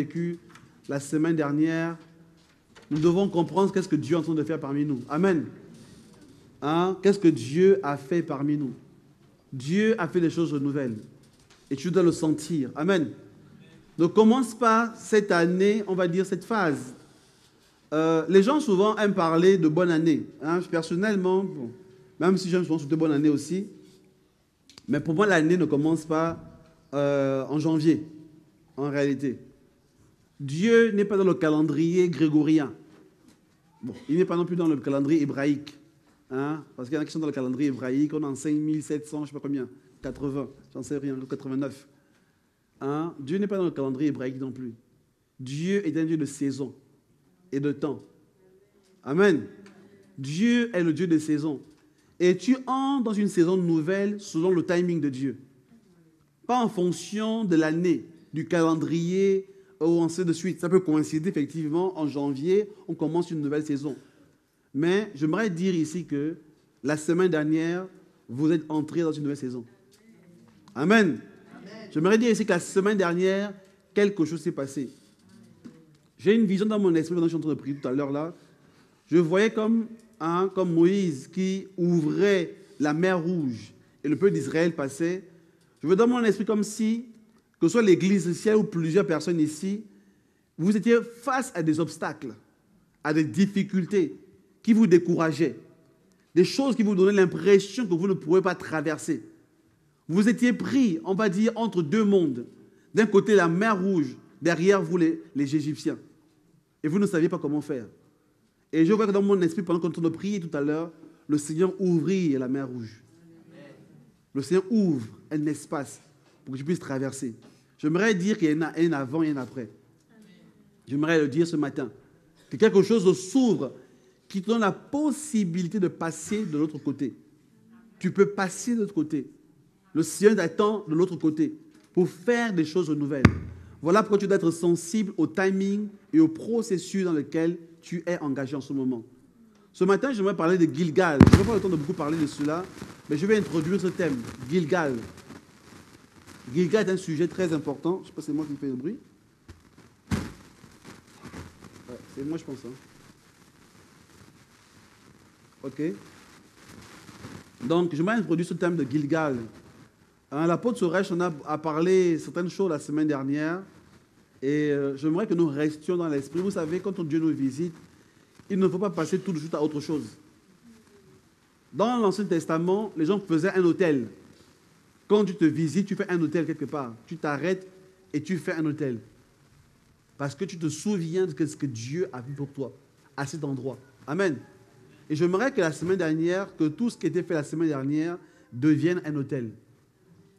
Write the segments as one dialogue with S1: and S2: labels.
S1: vécu la semaine dernière, nous devons comprendre qu'est-ce que Dieu est en train de faire parmi nous. Amen. Hein? Qu'est-ce que Dieu a fait parmi nous? Dieu a fait des choses nouvelles. Et tu dois le sentir. Amen. Ne commence pas cette année, on va dire cette phase. Les gens souvent aiment parler de bonne année. Hein? Personnellement, bon, même si j'aime souvent souhaiter bonne année aussi, mais pour moi, l'année ne commence pas en janvier, en réalité. Dieu n'est pas dans le calendrier grégorien. Bon, il n'est pas non plus dans le calendrier hébraïque. Hein? Parce qu'il y en a qui sont dans le calendrier hébraïque, on est en 5700, je ne sais pas combien, 80, j'en sais rien, 89. Hein? Dieu n'est pas dans le calendrier hébraïque non plus. Dieu est un Dieu de saison et de temps. Amen. Dieu est le Dieu des saisons. Et tu entres dans une saison nouvelle selon le timing de Dieu. Pas en fonction de l'année, du calendrier, ou ainsi de suite. Ça peut coïncider effectivement en janvier, on commence une nouvelle saison. Mais j'aimerais dire ici que la semaine dernière, vous êtes entrés dans une nouvelle saison. Amen. J'aimerais dire ici que la semaine dernière, quelque chose s'est passé. J'ai une vision dans mon esprit pendant que je suis en train de prier tout à l'heure là. Je voyais comme Moïse qui ouvrait la mer Rouge et le peuple d'Israël passait. Je veux dans mon esprit comme si, que ce soit l'église ici ou plusieurs personnes ici, vous étiez face à des obstacles, à des difficultés qui vous décourageaient, des choses qui vous donnaient l'impression que vous ne pourrez pas traverser. Vous étiez pris, on va dire, entre deux mondes. D'un côté, la mer Rouge, derrière vous, les Égyptiens. Et vous ne saviez pas comment faire. Et je vois que dans mon esprit, pendant qu'on est en train de prier tout à l'heure, le Seigneur ouvrit la mer Rouge. Le Seigneur ouvre un espace pour que je puisse traverser. J'aimerais dire qu'il y en a un avant et un après. J'aimerais le dire ce matin. Que quelque chose s'ouvre qui te donne la possibilité de passer de l'autre côté. Tu peux passer de l'autre côté. Le Seigneur t'attend de l'autre côté pour faire des choses nouvelles. Voilà pourquoi tu dois être sensible au timing et au processus dans lequel tu es engagé en ce moment. Ce matin, j'aimerais parler de Gilgal. Je n'ai pas le temps de beaucoup parler de cela, mais je vais introduire ce thème, Gilgal. Gilgal est un sujet très important. Je ne sais pas si c'est moi qui fais le bruit. Ouais, c'est moi, je pense. Hein. OK. Donc, j'aimerais introduire ce thème de Gilgal. Hein, l'apôtre Soresh en a parlé certaines choses la semaine dernière. Et j'aimerais que nous restions dans l'esprit. Vous savez, quand Dieu nous visite, il ne faut pas passer tout de suite à autre chose. Dans l'Ancien Testament, les gens faisaient un autel. Quand tu te visites, tu fais un autel quelque part. Tu t'arrêtes et tu fais un autel. Parce que tu te souviens de ce que Dieu a fait pour toi à cet endroit. Amen. Et j'aimerais que la semaine dernière, que tout ce qui a été fait la semaine dernière devienne un autel.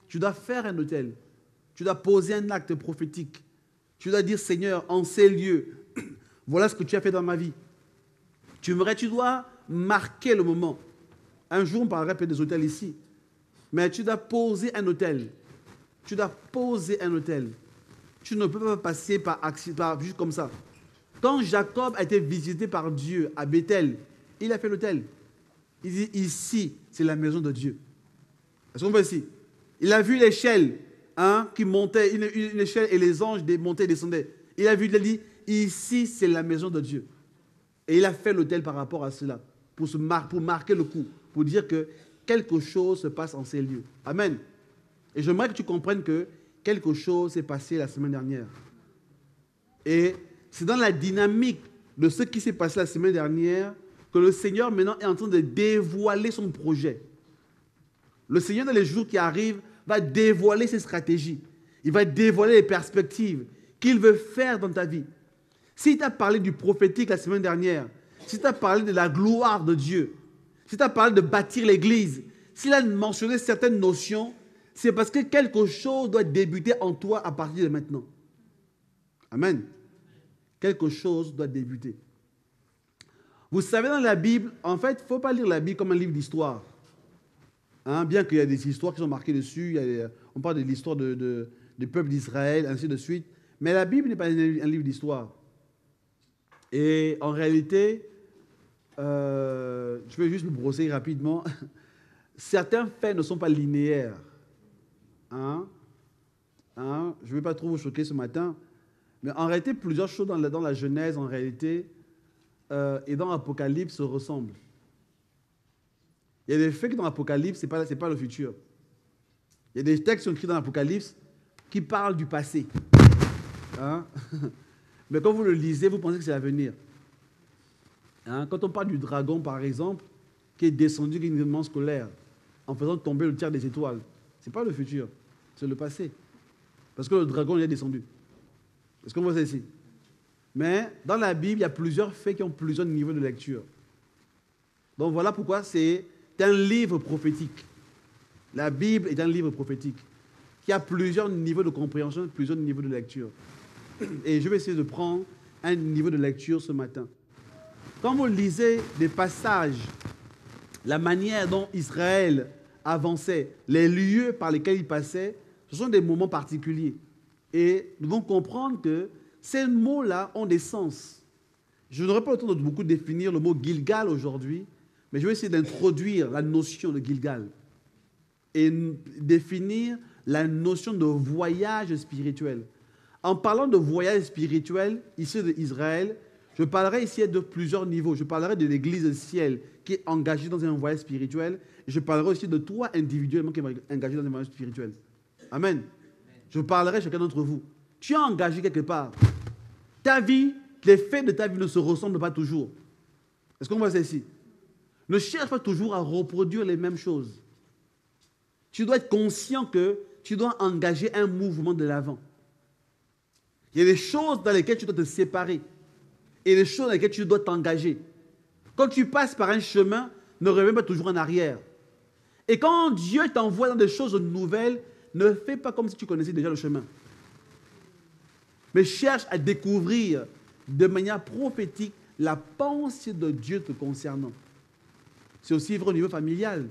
S1: Tu dois faire un autel. Tu dois poser un acte prophétique. Tu dois dire, Seigneur, en ces lieux, voilà ce que tu as fait dans ma vie. Tu dois marquer le moment. Un jour, on parlera peut-être des hôtels ici. Mais tu dois poser un hôtel. Tu dois poser un hôtel. Tu ne peux pas passer par accident, juste comme ça. Quand Jacob a été visité par Dieu à Bethel, il a fait l'hôtel. Il dit, ici, c'est la maison de Dieu. Est-ce qu'on voit ici? Il a vu l'échelle qui montait, une échelle, et les anges montaient et descendaient. Il a dit, ici, c'est la maison de Dieu. Et il a fait l'autel par rapport à cela, pour marquer le coup, pour dire que quelque chose se passe en ces lieux. Amen. Et j'aimerais que tu comprennes que quelque chose s'est passé la semaine dernière. Et c'est dans la dynamique de ce qui s'est passé la semaine dernière que le Seigneur maintenant est en train de dévoiler son projet. Le Seigneur, dans les jours qui arrivent, va dévoiler ses stratégies. Il va dévoiler les perspectives qu'il veut faire dans ta vie. S'il t'a parlé du prophétique la semaine dernière, s'il t'a parlé de la gloire de Dieu, s'il t'a parlé de bâtir l'église, s'il a mentionné certaines notions, c'est parce que quelque chose doit débuter en toi à partir de maintenant. Amen. Quelque chose doit débuter. Vous savez, dans la Bible, en fait, il ne faut pas lire la Bible comme un livre d'histoire. Hein, bien qu'il y ait des histoires qui sont marquées dessus, on parle de l'histoire du peuple d'Israël, ainsi de suite. Mais la Bible n'est pas un livre d'histoire. Et en réalité, je vais juste me brosser rapidement. Certains faits ne sont pas linéaires. Je ne vais pas trop vous choquer ce matin, Mais en réalité, plusieurs choses dans la Genèse, en réalité, et dans l'Apocalypse se ressemblent. Il y a des faits que dans l'Apocalypse, ce n'est pas le futur. Il y a des textes qui sont écrits dans l'Apocalypse qui parlent du passé. Hein? Mais quand vous le lisez, vous pensez que c'est l'avenir. Hein? Quand on parle du dragon, par exemple, qui est descendu d'une immense colère en faisant tomber le tiers des étoiles, ce n'est pas le futur, c'est le passé. Parce que le dragon il est descendu. Est-ce qu'on voit ça ici? Mais dans la Bible, il y a plusieurs faits qui ont plusieurs niveaux de lecture. Donc voilà pourquoi c'est un livre prophétique. La Bible est un livre prophétique qui a plusieurs niveaux de compréhension, plusieurs niveaux de lecture. Et je vais essayer de prendre un niveau de lecture ce matin. Quand vous lisez des passages, la manière dont Israël avançait, les lieux par lesquels il passait, ce sont des moments particuliers. Et nous devons comprendre que ces mots-là ont des sens. Je n'aurai pas le temps de beaucoup définir le mot Gilgal aujourd'hui, mais je vais essayer d'introduire la notion de Gilgal et définir la notion de voyage spirituel. En parlant de voyage spirituel, ici d'Israël, je parlerai ici de plusieurs niveaux. Je parlerai de l'Église ciel qui est engagée dans un voyage spirituel. Et je parlerai aussi de toi individuellement qui est engagé dans un voyage spirituel. Amen. Je parlerai à chacun d'entre vous. Tu es engagé quelque part. Ta vie, les faits de ta vie ne se ressemblent pas toujours. Est-ce qu'on voit ça ici? Ne cherche pas toujours à reproduire les mêmes choses. Tu dois être conscient que tu dois engager un mouvement de l'avant. Il y a des choses dans lesquelles tu dois te séparer et des choses dans lesquelles tu dois t'engager. Quand tu passes par un chemin, ne reviens pas toujours en arrière. Et quand Dieu t'envoie dans des choses nouvelles, ne fais pas comme si tu connaissais déjà le chemin. Mais cherche à découvrir de manière prophétique la pensée de Dieu te concernant. C'est aussi vrai au niveau familial.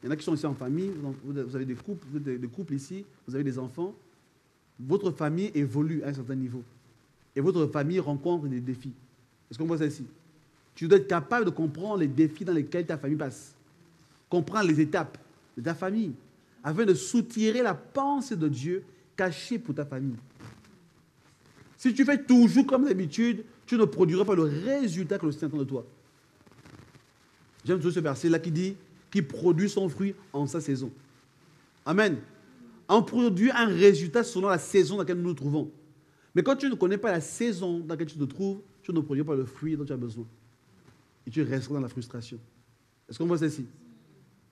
S1: Il y en a qui sont ici en famille, vous avez des couples ici, vous avez des enfants. Votre famille évolue à un certain niveau. Et votre famille rencontre des défis. Est-ce qu'on voit ça ici? Tu dois être capable de comprendre les défis dans lesquels ta famille passe. Comprendre les étapes de ta famille, afin de soutirer la pensée de Dieu cachée pour ta famille. Si tu fais toujours comme d'habitude, tu ne produiras pas le résultat que le Seigneur attend de toi. J'aime toujours ce verset-là qui dit qu'il produit son fruit en sa saison. Amen. On produit un résultat selon la saison dans laquelle nous nous trouvons. Mais quand tu ne connais pas la saison dans laquelle tu te trouves, tu ne produis pas le fruit dont tu as besoin. Et tu resteras dans la frustration. Est-ce qu'on voit ça ici?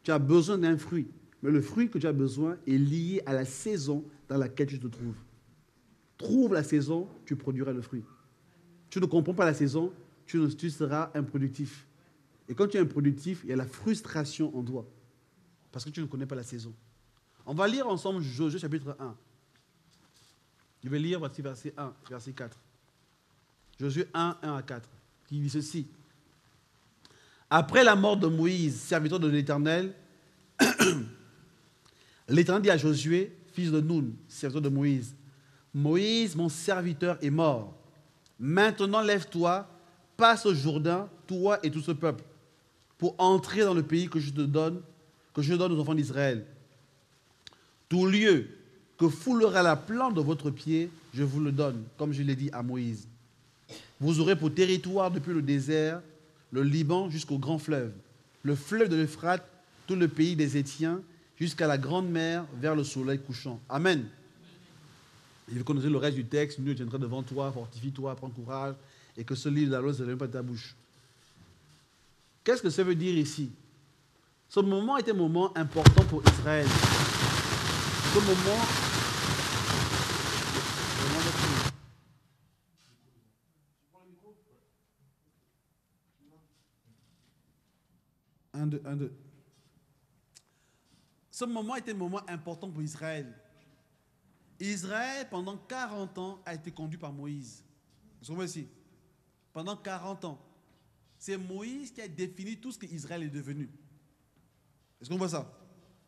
S1: Tu as besoin d'un fruit. Mais le fruit que tu as besoin est lié à la saison dans laquelle tu te trouves. Trouve la saison, tu produiras le fruit. Tu ne comprends pas la saison, tu seras improductif. Et quand tu es improductif, il y a la frustration en toi. Parce que tu ne connais pas la saison. On va lire ensemble Josué chapitre 1. Je vais lire verset 1, verset 4. Josué 1, 1 à 4, qui dit ceci. Après la mort de Moïse, serviteur de l'Éternel, l'Éternel dit à Josué, fils de Nun, serviteur de Moïse, Moïse, mon serviteur, est mort. Maintenant, lève-toi, passe au Jourdain, toi et tout ce peuple, pour entrer dans le pays que je donne aux enfants d'Israël. Tout lieu que foulera la plante de votre pied, je vous le donne, comme je l'ai dit à Moïse. Vous aurez pour territoire depuis le désert, le Liban jusqu'au grand fleuve, le fleuve de l'Euphrate, tout le pays des Hétiens, jusqu'à la grande mer, vers le soleil couchant. Amen. Et vous connaissez le reste du texte, Dieu tiendra devant toi, fortifie-toi, prends courage, et que ce livre de la loi ne se lève pas de ta bouche. Qu'est-ce que ça veut dire ici? Ce moment est un moment important pour Israël. Ce moment... Un, deux. Ce moment est un moment important pour Israël. Israël, pendant 40 ans, a été conduit par Moïse. Vous voyez ici? Pendant 40 ans. C'est Moïse qui a défini tout ce qu'Israël est devenu. Est-ce qu'on voit ça?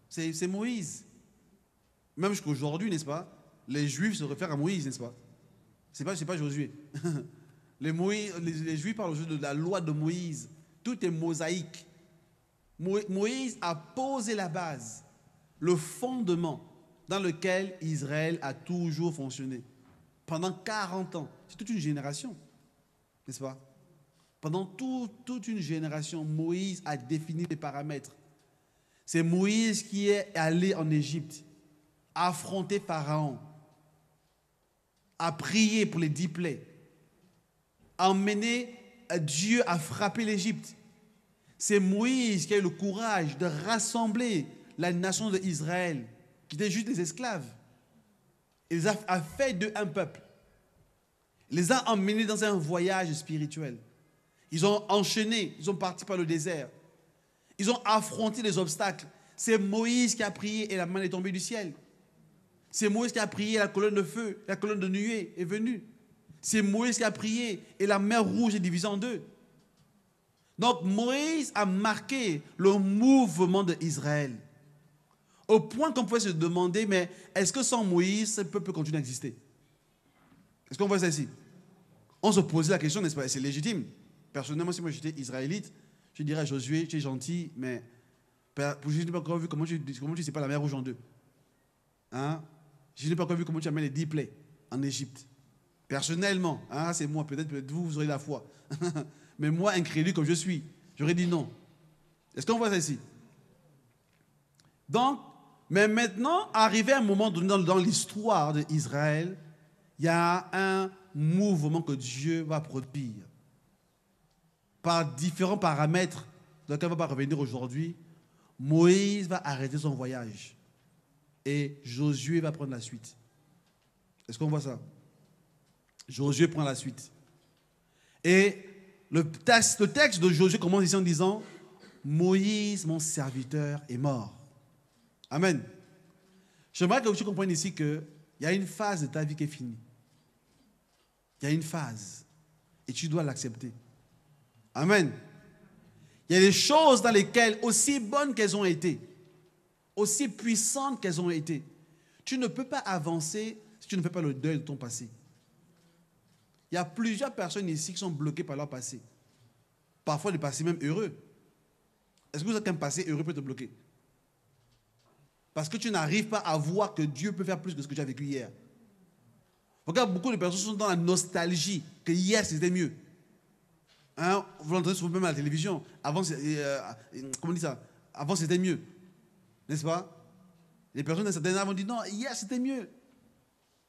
S1: C'est Moïse. Même jusqu'à aujourd'hui, n'est-ce pas? Les Juifs se réfèrent à Moïse, n'est-ce pas? C'est pas Josué. Les Juifs parlent aujourd'hui de la loi de Moïse. Tout est mosaïque. Moïse a posé la base, le fondement dans lequel Israël a toujours fonctionné. pendant 40 ans. C'est toute une génération, n'est-ce pas? Pendant toute une génération, Moïse a défini les paramètres. C'est Moïse qui est allé en Égypte, a affronté Pharaon, a prié pour les 10 plaies, a emmené Dieu à frapper l'Égypte. C'est Moïse qui a eu le courage de rassembler la nation d'Israël, qui était juste des esclaves. Il les a fait d'eux un peuple. Il les a emmenés dans un voyage spirituel. Ils ont enchaîné, ils ont parti par le désert. Ils ont affronté les obstacles. C'est Moïse qui a prié et la manne est tombée du ciel. C'est Moïse qui a prié et la colonne de feu, la colonne de nuée est venue. C'est Moïse qui a prié et la mer Rouge est divisée en deux. Donc Moïse a marqué le mouvement d'Israël. Au point qu'on pouvait se demander, mais est-ce que sans Moïse, ce peuple peut continuer à exister? Est-ce qu'on voit ça ici? On se posait la question, n'est-ce pas? C'est légitime. Personnellement, si moi j'étais israélite, je dirais à Josué, tu es gentil, mais je n'ai pas encore vu comment tu sépares la mer Rouge en deux. Hein? Je n'ai pas encore vu comment tu amènes les 10 plaies en Égypte. Personnellement, hein, c'est moi, peut-être vous aurez la foi. Mais moi, incrédule comme je suis, j'aurais dit non. Est-ce qu'on voit ça ici? Donc, mais maintenant, arrivé à un moment donné dans l'histoire d'Israël, il y a un mouvement que Dieu va produire. Par différents paramètres, dans lesquels on ne va pas revenir aujourd'hui, Moïse va arrêter son voyage. Et Josué va prendre la suite. Est-ce qu'on voit ça? Josué prend la suite. Et le texte de Josué commence ici en disant « Moïse, mon serviteur, est mort. » Amen. J'aimerais que tu comprennes ici qu'il y a une phase de ta vie qui est finie. Il y a une phase. Et tu dois l'accepter. Amen. Il y a des choses dans lesquelles, aussi bonnes qu'elles ont été, aussi puissantes qu'elles ont été, tu ne peux pas avancer si tu ne fais pas le deuil de ton passé. Il y a plusieurs personnes ici qui sont bloquées par leur passé. Parfois, le passé même heureux. Est-ce que vous savez qu'un passé heureux peut te bloquer? Parce que tu n'arrives pas à voir que Dieu peut faire plus que ce que tu as vécu hier. Regarde, beaucoup de personnes sont dans la nostalgie que hier c'était mieux. Hein? Vous l'entendez souvent même à la télévision. Avant, comment on dit ça? Avant c'était mieux. N'est-ce pas? Les personnes d'un certain âge vont dire non, hier c'était mieux.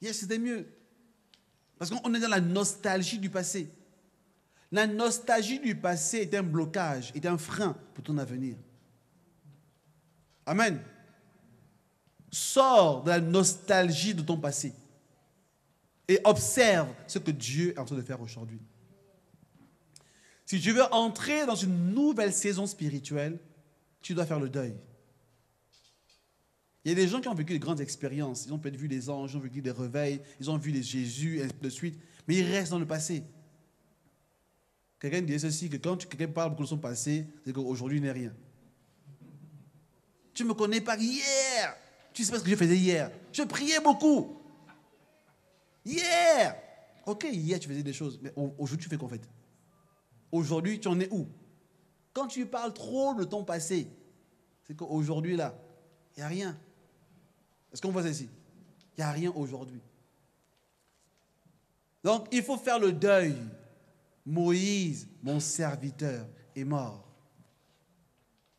S1: Hier c'était mieux. Parce qu'on est dans la nostalgie du passé. La nostalgie du passé est un blocage, est un frein pour ton avenir. Amen. Sors de la nostalgie de ton passé et observe ce que Dieu est en train de faire aujourd'hui. Si tu veux entrer dans une nouvelle saison spirituelle, tu dois faire le deuil. Il y a des gens qui ont vécu de grandes expériences. Ils ont peut-être vu des anges, ils ont vécu des réveils, ils ont vu les Jésus, et ainsi de suite. Mais ils restent dans le passé. Quelqu'un disait ceci, que quand quelqu'un parle beaucoup de son passé, c'est qu'aujourd'hui il n'est rien. Tu ne me connais pas hier. Tu sais pas ce que je faisais hier. Je priais beaucoup. Hier. Ok, hier tu faisais des choses. Mais aujourd'hui tu fais quoi en fait? Aujourd'hui tu en es où? Quand tu parles trop de ton passé, c'est qu'aujourd'hui là, il n'y a rien. Est-ce qu'on voit ça ici? Il n'y a rien aujourd'hui. Donc il faut faire le deuil. Moïse, mon serviteur, est mort.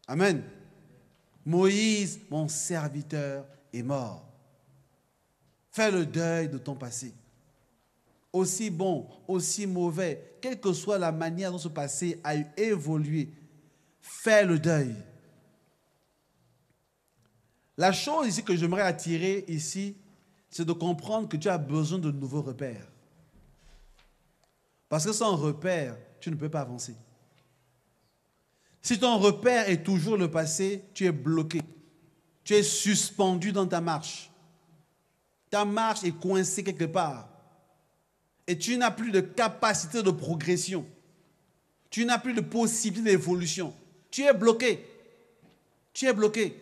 S1: Amen. Moïse, mon serviteur, est mort. Fais le deuil de ton passé. Aussi bon, aussi mauvais, quelle que soit la manière dont ce passé a évolué, fais le deuil. La chose ici que j'aimerais attirer ici, c'est de comprendre que tu as besoin de nouveaux repères. Parce que sans repère, tu ne peux pas avancer. Si ton repère est toujours le passé, tu es bloqué. Tu es suspendu dans ta marche. Ta marche est coincée quelque part. Et tu n'as plus de capacité de progression. Tu n'as plus de possibilité d'évolution. Tu es bloqué. Tu es bloqué.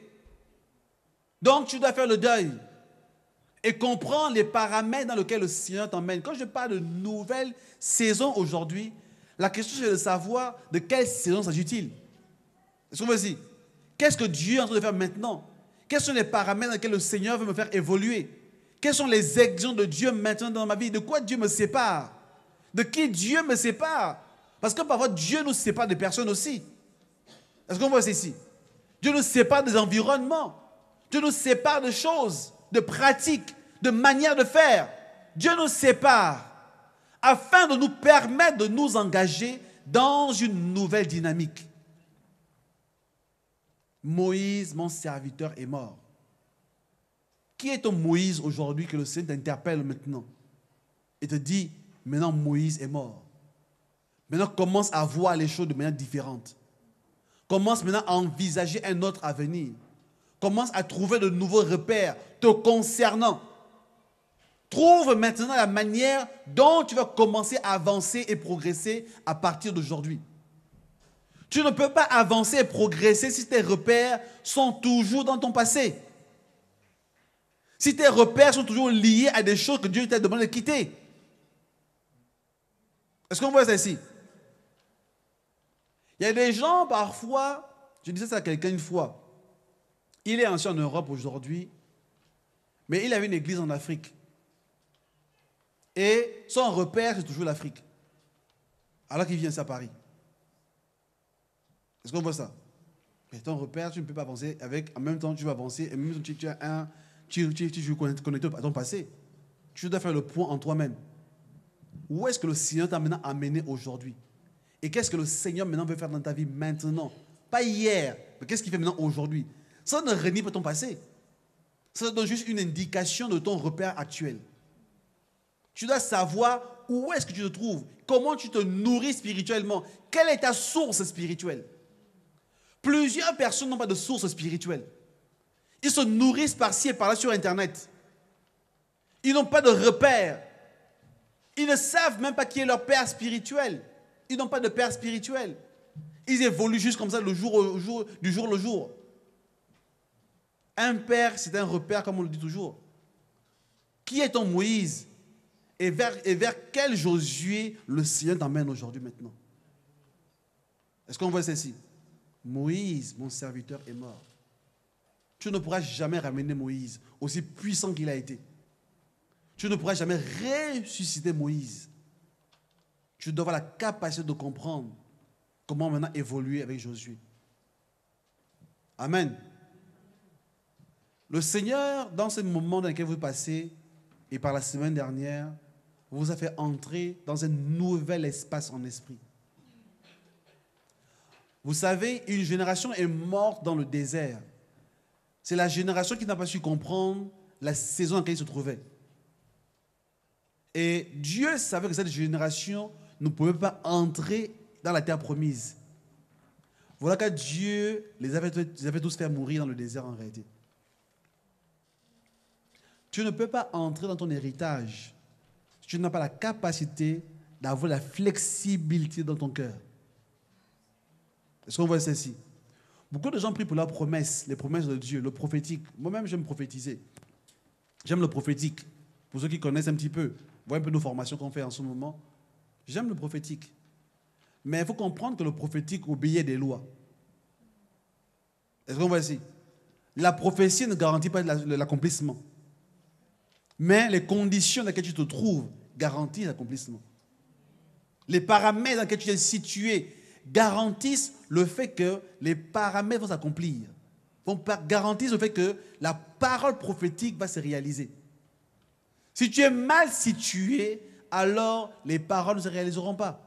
S1: Donc tu dois faire le deuil et comprendre les paramètres dans lesquels le Seigneur t'emmène. Quand je parle de nouvelle saison aujourd'hui, la question c'est de savoir de quelle saison s'agit-il. Est-ce qu'on veut dire? Qu'est-ce que Dieu est en train de faire maintenant? Quels sont les paramètres dans lesquels le Seigneur veut me faire évoluer? Quels sont les exemples de Dieu maintenant dans ma vie? De quoi Dieu me sépare? De qui Dieu me sépare? Parce que parfois, Dieu nous sépare des personnes aussi. Est-ce qu'on voit ceci? Dieu nous sépare des environnements. Dieu nous sépare de choses, de pratiques, de manières de faire. Dieu nous sépare afin de nous permettre de nous engager dans une nouvelle dynamique. Moïse, mon serviteur, est mort. Qui est ton Moïse aujourd'hui que le Seigneur t'interpelle maintenant et te dit, maintenant Moïse est mort. Maintenant commence à voir les choses de manière différente. Commence maintenant à envisager un autre avenir. Commence à trouver de nouveaux repères te concernant. Trouve maintenant la manière dont tu vas commencer à avancer et progresser à partir d'aujourd'hui. Tu ne peux pas avancer et progresser si tes repères sont toujours dans ton passé. Si tes repères sont toujours liés à des choses que Dieu t'a demandé de quitter. Est-ce qu'on voit ça ici? Il y a des gens parfois, je disais ça à quelqu'un une fois, il est ancien en Europe aujourd'hui, mais il avait une église en Afrique. Et son repère, c'est toujours l'Afrique. Alors qu'il vient à Paris. Est-ce qu'on voit ça? Et ton repère, tu ne peux pas avancer avec, en même temps tu vas avancer, et même tu as un, tu veux connecter à ton passé. Tu dois faire le point en toi-même. Où est-ce que le Seigneur t'a maintenant amené aujourd'hui? Et qu'est-ce que le Seigneur maintenant veut faire dans ta vie maintenant? Pas hier, mais qu'est-ce qu'il fait maintenant aujourd'hui? Ça ne renie pas ton passé. Ça donne juste une indication de ton repère actuel. Tu dois savoir où est-ce que tu te trouves, comment tu te nourris spirituellement, quelle est ta source spirituelle. Plusieurs personnes n'ont pas de source spirituelle. Ils se nourrissent par-ci et par-là sur Internet. Ils n'ont pas de repère. Ils ne savent même pas qui est leur père spirituel. Ils n'ont pas de père spirituel. Ils évoluent juste comme ça du jour au jour. Un père, c'est un repère, comme on le dit toujours. Qui est ton Moïse? Et vers quel Josué le Seigneur t'emmène aujourd'hui maintenant? Est-ce qu'on voit ceci? Moïse, mon serviteur, est mort. Tu ne pourras jamais ramener Moïse, aussi puissant qu'il a été. Tu ne pourras jamais ressusciter Moïse. Tu dois avoir la capacité de comprendre comment maintenant évoluer avec Josué. Amen. Le Seigneur, dans ce moment dans lequel vous passez, et par la semaine dernière, vous a fait entrer dans un nouvel espace en esprit. Vous savez, une génération est morte dans le désert. C'est la génération qui n'a pas su comprendre la saison dans laquelle il se trouvait. Et Dieu savait que cette génération ne pouvait pas entrer dans la terre promise. Voilà que Dieu les avait tous fait mourir dans le désert en réalité. Tu ne peux pas entrer dans ton héritage si tu n'as pas la capacité d'avoir la flexibilité dans ton cœur. Est-ce qu'on voit ceci? Beaucoup de gens prient pour leurs promesses, les promesses de Dieu, le prophétique. Moi-même, j'aime prophétiser. J'aime le prophétique. Pour ceux qui connaissent un petit peu, voyez un peu nos formations qu'on fait en ce moment. J'aime le prophétique. Mais il faut comprendre que le prophétique obéit des lois. Est-ce qu'on voit ici? La prophétie ne garantit pas l'accomplissement. Mais les conditions dans lesquelles tu te trouves garantissent l'accomplissement. Les paramètres dans lesquels tu es situé garantissent le fait que les paramètres vont s'accomplir. Garantissent le fait que la parole prophétique va se réaliser. Si tu es mal situé, alors les paroles ne se réaliseront pas.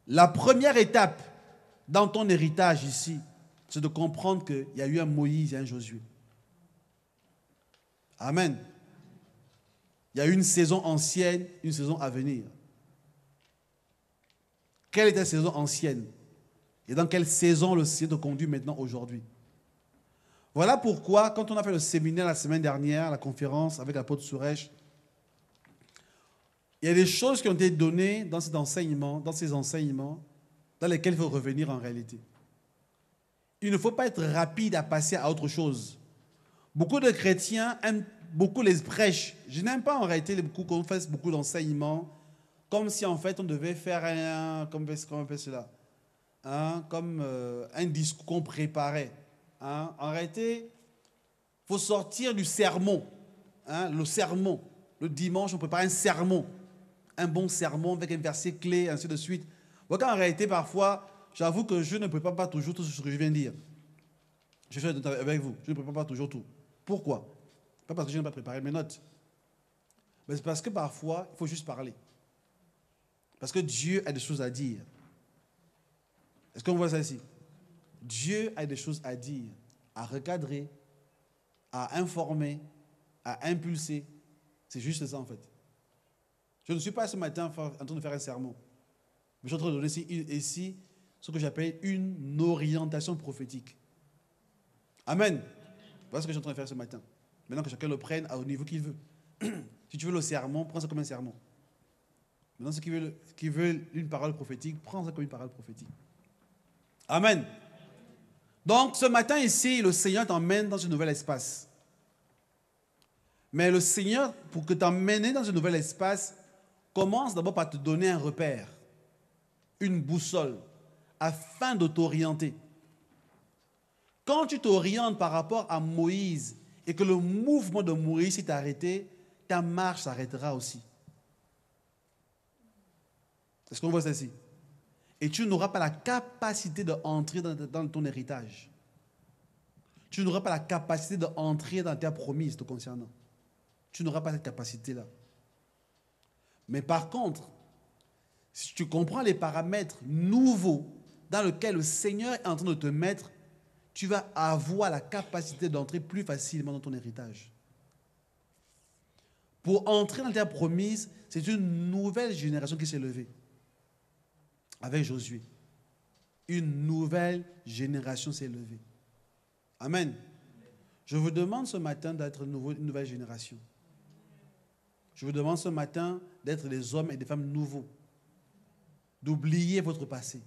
S1: La première étape dans ton héritage ici, c'est de comprendre qu'il y a eu un Moïse et un Josué. Amen. Il y a une saison ancienne, une saison à venir. Quelle est ta saison ancienne? Et dans quelle saison le Seigneur te conduit maintenant aujourd'hui? Voilà pourquoi, quand on a fait le séminaire la semaine dernière, la conférence avec l'apôtre Suresh, il y a des choses qui ont été données dans ces enseignements, dans lesquels il faut revenir en réalité. Il ne faut pas être rapide à passer à autre chose. Beaucoup de chrétiens aiment beaucoup les prêches. Je n'aime pas en réalité qu'on fasse beaucoup d'enseignements, comme si en fait on devait faire comment on fait cela, comme un discours qu'on préparait. En réalité, Il faut sortir du sermon. Hein, le sermon. Le dimanche, on prépare un sermon. Un bon sermon avec un verset clé, ainsi de suite. Donc en réalité, parfois, j'avoue que je ne prépare pas toujours tout ce que je viens de dire. Je suis avec vous. Je ne prépare pas toujours tout. Pourquoi? Pas parce que je n'ai pas préparé mes notes. Mais c'est parce que parfois, il faut juste parler. Parce que Dieu a des choses à dire. Est-ce qu'on voit ça ici? Dieu a des choses à dire, à recadrer, à informer, à impulser. C'est juste ça en fait. Je ne suis pas ce matin en train de faire un sermon. Mais je suis en train de donner ici ce que j'appelle une orientation prophétique. Amen. Voilà ce que je suis en train de faire ce matin. Maintenant que chacun le prenne au niveau qu'il veut. Si tu veux le sermon, prends ça comme un sermon. Maintenant, ceux qui veulent une parole prophétique, prends ça comme une parole prophétique. Amen. Donc, ce matin ici, le Seigneur t'emmène dans un nouvel espace. Mais le Seigneur, pour que t'emmènes dans un nouvel espace, commence d'abord par te donner un repère, une boussole, afin de t'orienter. Quand tu t'orientes par rapport à Moïse et que le mouvement de Moïse s'est arrêté, ta marche s'arrêtera aussi. Est-ce qu'on voit ça ici? Et tu n'auras pas la capacité d'entrer dans ton héritage. Tu n'auras pas la capacité d'entrer dans tes promesses te concernant. Tu n'auras pas cette capacité-là. Mais par contre, si tu comprends les paramètres nouveaux dans lesquels le Seigneur est en train de te mettre, tu vas avoir la capacité d'entrer plus facilement dans ton héritage. Pour entrer dans tes promesses, c'est une nouvelle génération qui s'est levée. Avec Josué. Une nouvelle génération s'est levée. Amen. Je vous demande ce matin d'être une nouvelle génération. Je vous demande ce matin d'être des hommes et des femmes nouveaux. D'oublier votre passé.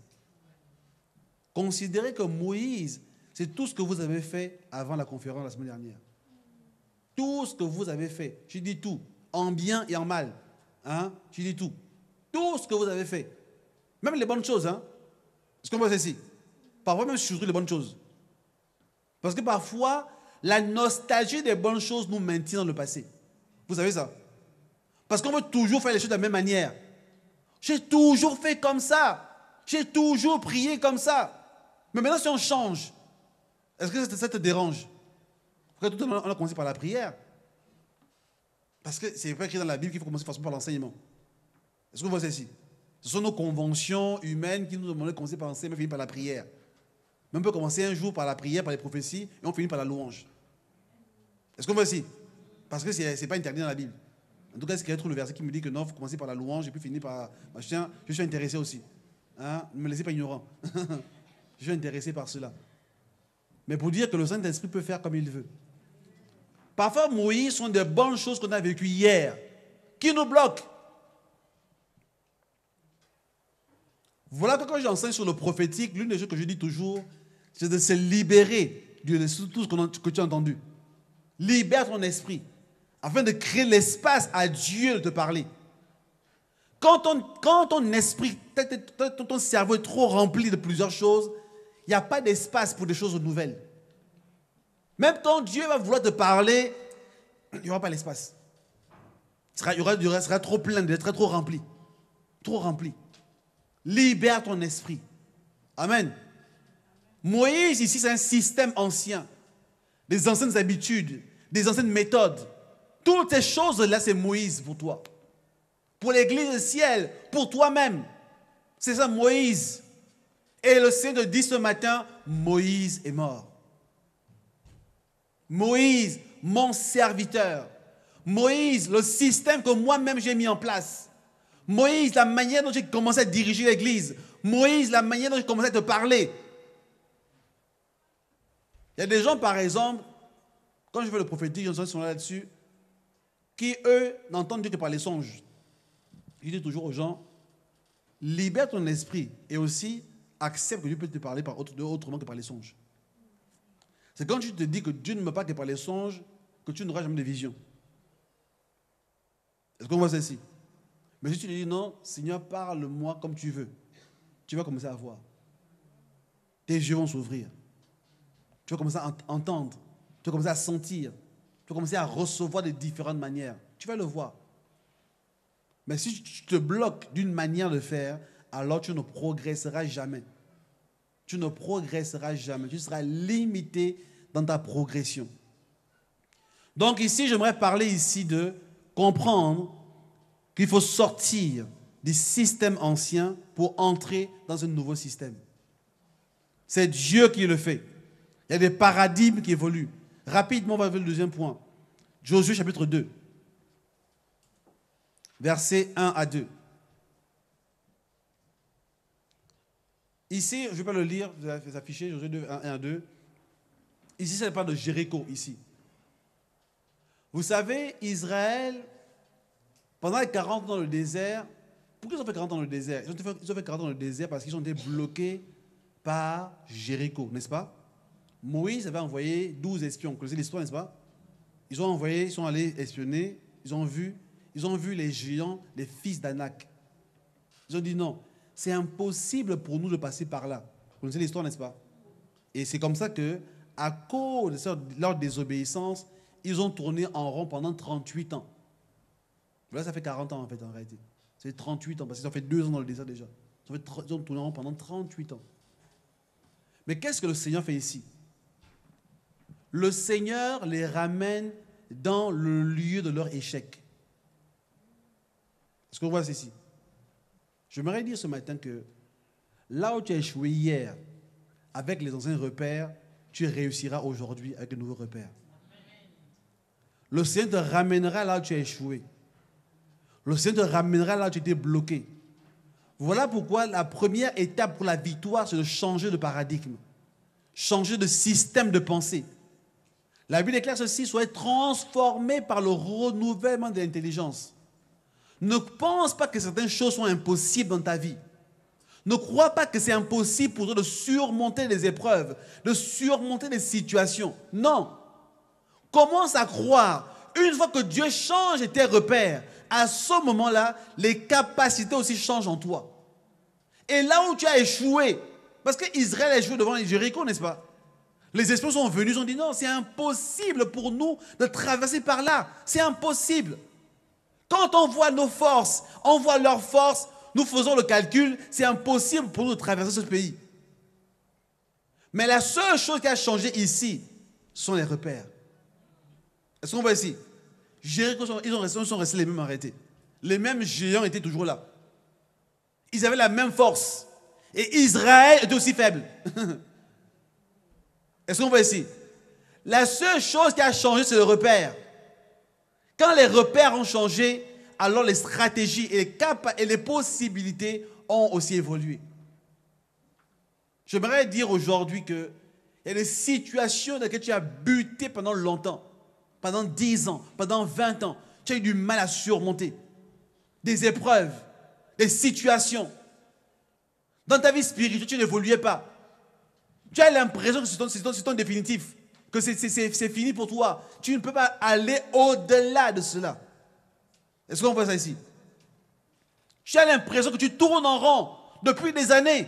S1: Considérez que Moïse, c'est tout ce que vous avez fait avant la conférence la semaine dernière. Tout ce que vous avez fait. Je dis tout. En bien et en mal. Hein? Je dis tout. Tout ce que vous avez fait. Même les bonnes choses. Hein? Est-ce qu'on voit ceci? Parfois même surtout les bonnes choses. Parce que parfois, la nostalgie des bonnes choses nous maintient dans le passé. Vous savez ça? Parce qu'on veut toujours faire les choses de la même manière. J'ai toujours fait comme ça. J'ai toujours prié comme ça. Mais maintenant, si on change, est-ce que ça te dérange? Pourquoi tout le monde on a commencé par la prière? Parce que c'est pas écrit dans la Bible qu'il faut commencer forcément par l'enseignement. Est-ce qu'on voit ceci? Ce sont nos conventions humaines qui nous demandent de commencer par l'enseignement et finir par la prière. Mais on peut commencer un jour par la prière, par les prophéties, et on finit par la louange. Est-ce qu'on voit ceci? Parce que ce n'est pas interdit dans la Bible. En tout cas, est-ce qu'il y a le verset qui me dit que non, il faut commencer par la louange et puis finir par machin? Je suis intéressé aussi. Hein? Ne me laissez pas ignorant. Je suis intéressé par cela. Mais pour dire que le Saint-Esprit peut faire comme il veut. Parfois, Moïse sont des bonnes choses qu'on a vécues hier, qui nous bloquent. Voilà que quand j'enseigne sur le prophétique, l'une des choses que je dis toujours, c'est de se libérer de tout ce que tu as entendu. Libère ton esprit, afin de créer l'espace à Dieu de te parler. Quand ton esprit, ton cerveau est trop rempli de plusieurs choses, il n'y a pas d'espace pour des choses nouvelles. Même quand Dieu va vouloir te parler, il n'y aura pas l'espace. Il sera trop plein, il sera trop rempli. Trop rempli. Libère ton esprit. Amen. Moïse, ici, c'est un système ancien. Des anciennes habitudes, des anciennes méthodes. Toutes ces choses-là, c'est Moïse pour toi. Pour l'église du ciel, pour toi-même. C'est ça, Moïse. Et le Seigneur dit ce matin, Moïse est mort. Moïse, mon serviteur. Moïse, le système que moi-même j'ai mis en place. Moïse, la manière dont j'ai commencé à diriger l'église. Moïse, la manière dont j'ai commencé à te parler. Il y a des gens, par exemple, quand je fais le prophétique, ils sont là-dessus, qui, eux, n'entendent Dieu que par les songes. Je dis toujours aux gens, libère ton esprit et aussi accepte que Dieu peut te parler autrement que par les songes. C'est quand tu te dis que Dieu ne me parle que par les songes que tu n'auras jamais de vision. Est-ce qu'on voit ça ici? Mais si tu te dis non, Seigneur, parle-moi comme tu veux, tu vas commencer à voir. Tes yeux vont s'ouvrir. Tu vas commencer à entendre. Tu vas commencer à sentir. Tu vas commencer à recevoir de différentes manières. Tu vas le voir. Mais si tu te bloques d'une manière de faire, alors tu ne progresseras jamais. Tu ne progresseras jamais. Tu seras limité dans ta progression. Donc ici, j'aimerais parler ici de comprendre qu'il faut sortir des systèmes anciens pour entrer dans un nouveau système. C'est Dieu qui le fait. Il y a des paradigmes qui évoluent. Rapidement, on va vers le deuxième point. Josué chapitre 2. Versets 1 à 2. Ici, je ne vais pas le lire, vous avez affiché, Josué 2, 1 à 2. Ici, ça parle de Jéricho, ici. Vous savez, Israël, pendant les 40 ans dans le désert, pourquoi ils ont fait 40 ans dans le désert? Ils ont fait 40 ans dans le désert parce qu'ils ont été bloqués par Jéricho, n'est-ce pas? Moïse avait envoyé 12 espions. Vous connaissez l'histoire, n'est-ce pas? Ils sont allés espionner, ils ont vu les géants, les fils d'Anak. Ils ont dit non, c'est impossible pour nous de passer par là. Vous connaissez l'histoire, n'est-ce pas? Et c'est comme ça que, à cause de leur désobéissance, ils ont tourné en rond pendant 38 ans. Là, ça fait 40 ans en fait, en réalité. C'est 38 ans, parce qu'ils ont fait 2 ans dans le désert déjà. Ils ont tourné en rond pendant 38 ans. Mais qu'est-ce que le Seigneur fait ici? Le Seigneur les ramène dans le lieu de leur échec. Est-ce qu'on voit ceci? J'aimerais dire ce matin que là où tu as échoué hier avec les anciens repères, tu réussiras aujourd'hui avec de nouveaux repères. Le Seigneur te ramènera là où tu as échoué. Le Seigneur te ramènera là où tu étais bloqué. Voilà pourquoi la première étape pour la victoire, c'est de changer de paradigme, changer de système de pensée. La Bible déclare ceci: soyez transformés par le renouvellement de l'intelligence. Ne pense pas que certaines choses sont impossibles dans ta vie. Ne crois pas que c'est impossible pour toi de surmonter les épreuves, de surmonter les situations. Non. Commence à croire. Une fois que Dieu change tes repères, à ce moment-là, les capacités aussi changent en toi. Et là où tu as échoué, parce qu'Israël a échoué devant Jéricho, n'est-ce pas? Les espions sont venus, ils ont dit non, c'est impossible pour nous de traverser par là. C'est impossible. Quand on voit nos forces, on voit leurs forces, nous faisons le calcul, c'est impossible pour nous de traverser ce pays. Mais la seule chose qui a changé ici, sont les repères. Est-ce qu'on voit ici? Jéricho, ils sont restés les mêmes arrêtés. Les mêmes géants étaient toujours là. Ils avaient la même force. Et Israël était aussi faible. Est-ce qu'on voit ici? La seule chose qui a changé, c'est le repère. Quand les repères ont changé, alors les stratégies et les possibilités ont aussi évolué. J'aimerais dire aujourd'hui qu'il y a des situations dans lesquelles tu as buté pendant longtemps, pendant 10 ans, pendant 20 ans. Tu as eu du mal à surmonter. Des épreuves, des situations. Dans ta vie spirituelle, tu n'évoluais pas. Tu as l'impression que c'est ton définitif, que c'est fini pour toi. Tu ne peux pas aller au-delà de cela. Est-ce qu'on voit ça ici? Tu as l'impression que tu tournes en rond depuis des années.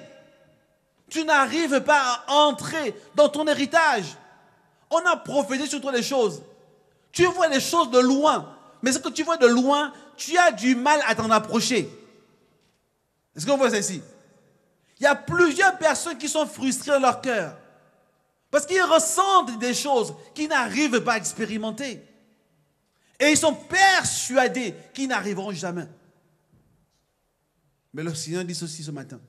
S1: Tu n'arrives pas à entrer dans ton héritage. On a prophétisé sur toi des choses. Tu vois les choses de loin. Mais ce que tu vois de loin, tu as du mal à t'en approcher. Est-ce qu'on voit ça ici? Il y a plusieurs personnes qui sont frustrées dans leur cœur. Parce qu'ils ressentent des choses qu'ils n'arrivent pas à expérimenter. Et ils sont persuadés qu'ils n'arriveront jamais. Mais le Seigneur dit ceci ce matin.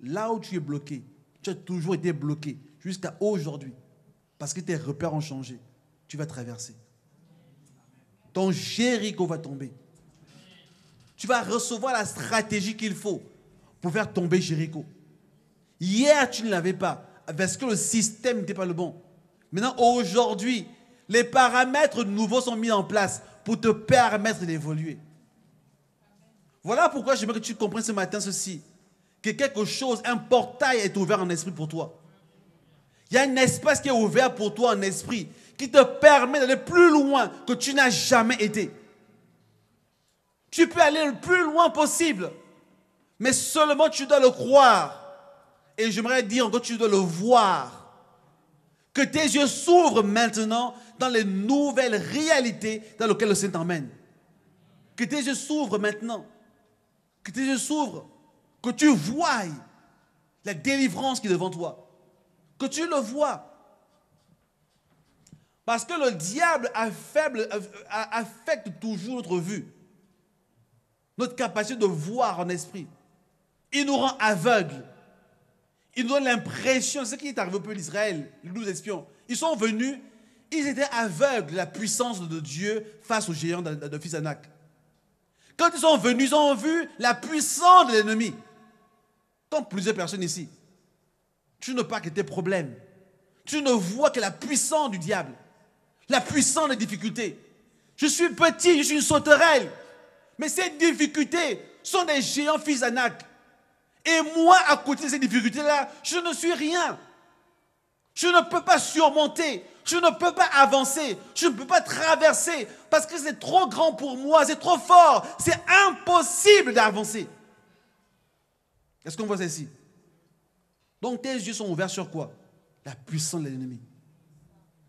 S1: Là où tu es bloqué, tu as toujours été bloqué jusqu'à aujourd'hui. Parce que tes repères ont changé. Tu vas traverser. Ton Jéricho va tomber. Tu vas recevoir la stratégie qu'il faut pour faire tomber Jéricho. Hier, tu ne l'avais pas, parce que le système n'était pas le bon. Maintenant, aujourd'hui, les paramètres nouveaux sont mis en place pour te permettre d'évoluer. Voilà pourquoi j'aimerais que tu comprennes ce matin ceci. Que quelque chose, un portail est ouvert en esprit pour toi. Il y a un espace qui est ouvert pour toi en esprit, qui te permet d'aller plus loin que tu n'as jamais été. Tu peux aller le plus loin possible, mais seulement tu dois le croire. Et j'aimerais dire encore, tu dois le voir. Que tes yeux s'ouvrent maintenant dans les nouvelles réalités dans lesquelles le Seigneur t'emmène. Que tes yeux s'ouvrent maintenant. Que tes yeux s'ouvrent. Que tu voies la délivrance qui est devant toi. Que tu le vois. Parce que le diable affecte toujours notre vue. Notre capacité de voir en esprit. Il nous rend aveugles. Il nous donne l'impression, c'est ce qui est arrivé au peuple d'Israël, les 12 espions. Ils sont venus, ils étaient aveugles de la puissance de Dieu face aux géants de fils d'Anak. Quand ils sont venus, ils ont vu la puissance de l'ennemi. Comme plusieurs personnes ici. Tu ne parles que tes problèmes. Tu ne vois que la puissance du diable. La puissance des difficultés. Je suis petit, je suis une sauterelle. Mais ces difficultés sont des géants fils d'Anak. Et moi, à côté de ces difficultés-là, je ne suis rien. Je ne peux pas surmonter. Je ne peux pas avancer. Je ne peux pas traverser. Parce que c'est trop grand pour moi. C'est trop fort. C'est impossible d'avancer. Est-ce qu'on voit ça ici? Donc tes yeux sont ouverts sur quoi? La puissance de l'ennemi.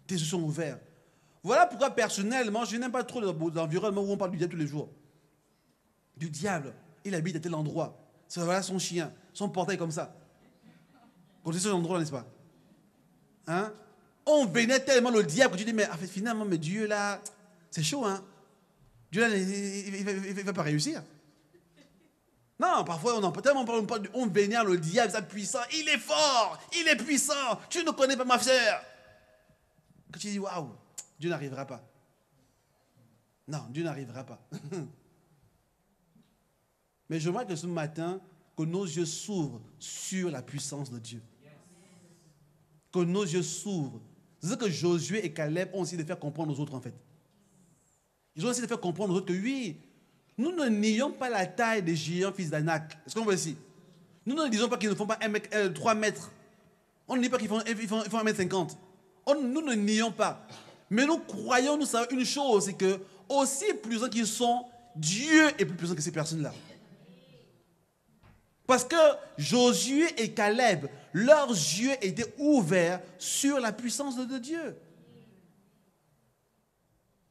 S1: Tes yeux sont ouverts. Voilà pourquoi personnellement, je n'aime pas trop l'environnement où on parle du diable tous les jours. Du diable. Il habite à tel endroit. Voilà son chien, son portail comme ça. Quand c'est ce endroit, n'est-ce pas? Hein? On vénère tellement le diable que tu dis, mais en fait, finalement, mais Dieu là, c'est chaud, hein? Dieu là, il ne va pas réussir. Non, parfois, on vénère le diable, sa puissance. Il est fort, il est puissant. Tu ne connais pas ma soeur. Quand tu dis, waouh, Dieu n'arrivera pas. Non, Dieu n'arrivera pas. Mais je vois que ce matin, que nos yeux s'ouvrent sur la puissance de Dieu. Que nos yeux s'ouvrent. C'est ce que Josué et Caleb ont essayé de faire comprendre aux autres, en fait. Ils ont essayé de faire comprendre aux autres que oui, nous ne nions pas la taille des géants fils d'Anak. Est-ce qu'on voit ici? Nous ne disons pas qu'ils ne font pas 3 mètres. On ne dit pas qu'ils font 1,50 m. Nous ne nions pas. Mais nous croyons, nous savons une chose, c'est que aussi puissants qu'ils sont, Dieu est plus puissant que ces personnes-là. Parce que Josué et Caleb, leurs yeux étaient ouverts sur la puissance de Dieu.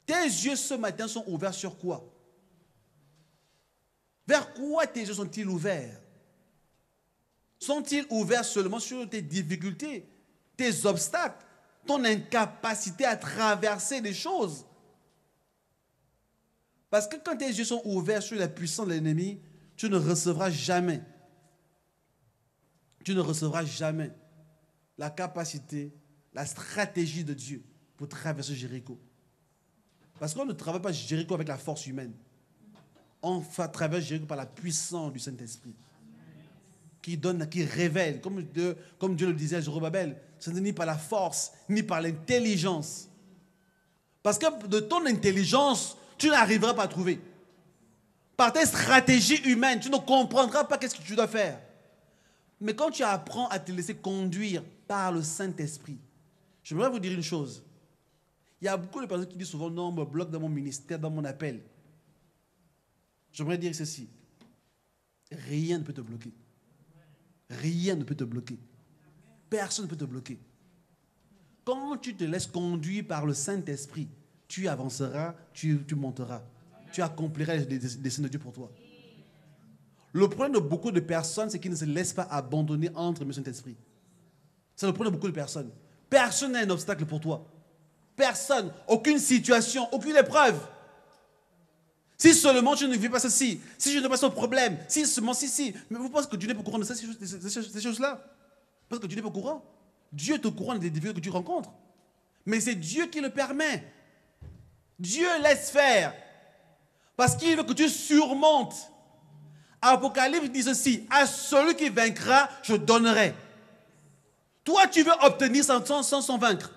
S1: Tes yeux ce matin sont ouverts sur quoi? Vers quoi tes yeux sont-ils ouverts? Sont-ils ouverts seulement sur tes difficultés, tes obstacles, ton incapacité à traverser des choses? Parce que quand tes yeux sont ouverts sur la puissance de l'ennemi, tu ne recevras jamais la capacité, la stratégie de Dieu pour traverser Jéricho. Parce qu'on ne travaille pas Jéricho avec la force humaine. On traverse Jéricho par la puissance du Saint-Esprit. Qui révèle, comme Dieu le disait à Zorobabel, ce n'est ni par la force, ni par l'intelligence. Parce que de ton intelligence, tu n'arriveras pas à trouver. Par tes stratégies humaines, tu ne comprendras pas qu'est-ce que tu dois faire. Mais quand tu apprends à te laisser conduire par le Saint-Esprit, j'aimerais vous dire une chose. Il y a beaucoup de personnes qui disent souvent, non, on me bloque dans mon ministère, dans mon appel. J'aimerais dire ceci. Rien ne peut te bloquer. Rien ne peut te bloquer. Personne ne peut te bloquer. Quand tu te laisses conduire par le Saint-Esprit, tu avanceras, tu monteras. Tu accompliras les desseins de Dieu pour toi. Le problème de beaucoup de personnes, c'est qu'ils ne se laissent pas abandonner entre le Saint-Esprit. C'est le problème de beaucoup de personnes. Personne n'a un obstacle pour toi. Personne, aucune situation, aucune épreuve. Si seulement tu ne vis pas ceci, si je n'ai pas ce problème, si seulement si. Mais vous pensez que Dieu n'est pas au courant de ces choses-là? Parce que Dieu n'est pas au courant. Dieu est au courant des difficultés que tu rencontres. Mais c'est Dieu qui le permet. Dieu laisse faire. Parce qu'il veut que tu surmontes. Apocalypse dit ceci, à celui qui vaincra, je donnerai. Toi, tu veux obtenir sans vaincre.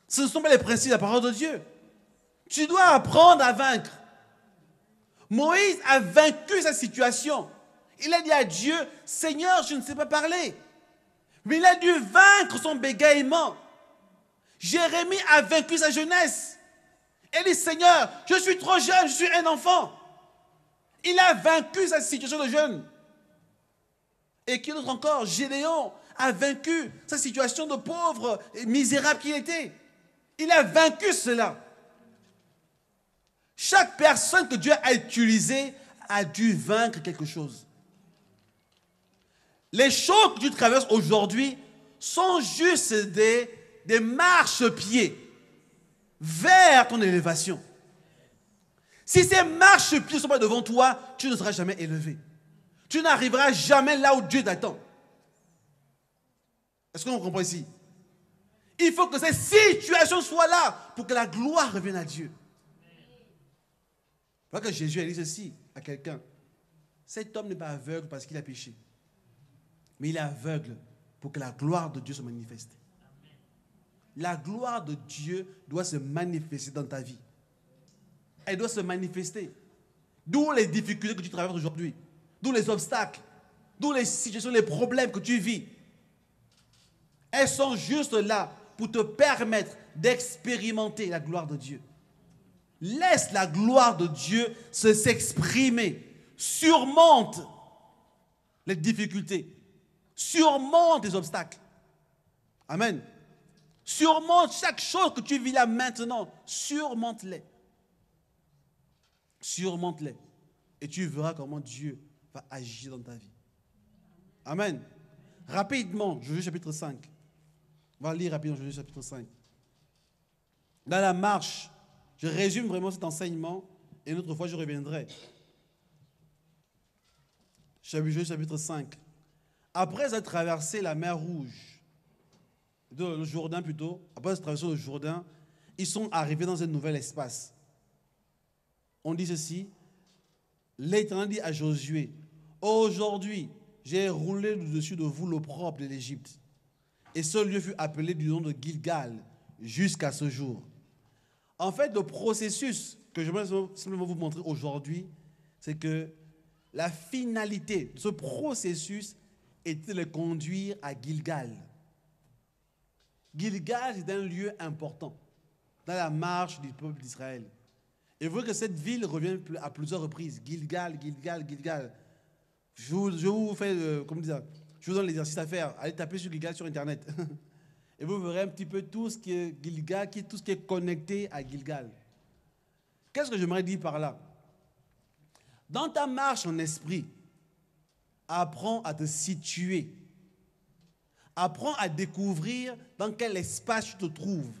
S1: Ce ne sont pas les principes de la parole de Dieu. Tu dois apprendre à vaincre. Moïse a vaincu sa situation. Il a dit à Dieu, Seigneur, je ne sais pas parler. Mais il a dû vaincre son bégaiement. Jérémie a vaincu sa jeunesse. Il dit, Seigneur, je suis trop jeune, je suis un enfant. Il a vaincu sa situation de jeune. Et qui d'autre encore? Gédéon a vaincu sa situation de pauvre et misérable qu'il était. Il a vaincu cela. Chaque personne que Dieu a utilisée a dû vaincre quelque chose. Les choses que tu traverses aujourd'hui sont juste des marchepieds vers ton élévation. Si ces marchepieds ne sont pas devant toi, tu ne seras jamais élevé. Tu n'arriveras jamais là où Dieu t'attend. Est-ce qu'on comprend ici? Il faut que ces situations soient là pour que la gloire revienne à Dieu. Voilà que Jésus a dit ceci à quelqu'un. Cet homme n'est pas aveugle parce qu'il a péché. Mais il est aveugle pour que la gloire de Dieu se manifeste. La gloire de Dieu doit se manifester dans ta vie. Elle doit se manifester. D'où les difficultés que tu traverses aujourd'hui. D'où les obstacles. D'où les situations, les problèmes que tu vis. Elles sont juste là pour te permettre d'expérimenter la gloire de Dieu. Laisse la gloire de Dieu s'exprimer. Surmonte les difficultés. Surmonte les obstacles. Amen. Surmonte chaque chose que tu vis là maintenant. Surmonte-les. Surmonte-les. Et tu verras comment Dieu va agir dans ta vie. Amen. Rapidement, Josué chapitre 5. On va lire rapidement Josué chapitre 5. Dans la marche, je résume vraiment cet enseignement et une autre fois je reviendrai. Josué chapitre 5. Après avoir traversé la mer Rouge, le Jourdain plutôt, après avoir traversé le Jourdain, ils sont arrivés dans un nouvel espace. On dit ceci, l'Éternel dit à Josué, aujourd'hui, j'ai roulé au-dessus de vous l'opprobre de l'Égypte. Et ce lieu fut appelé du nom de Gilgal jusqu'à ce jour. En fait, le processus que je vais simplement vous montrer aujourd'hui, c'est que la finalité de ce processus était de le conduire à Gilgal. Gilgal est un lieu important dans la marche du peuple d'Israël. Et vous voyez que cette ville revient à plusieurs reprises. Gilgal, Gilgal, Gilgal. Je vous fais, comment dire, je vous donne l'exercice à faire. Allez taper sur Gilgal sur Internet. Et vous verrez un petit peu tout ce qui est Gilgal, tout ce qui est connecté à Gilgal. Qu'est-ce que j'aimerais dire par là? Dans ta marche en esprit, apprends à te situer. Apprends à découvrir dans quel espace tu te trouves.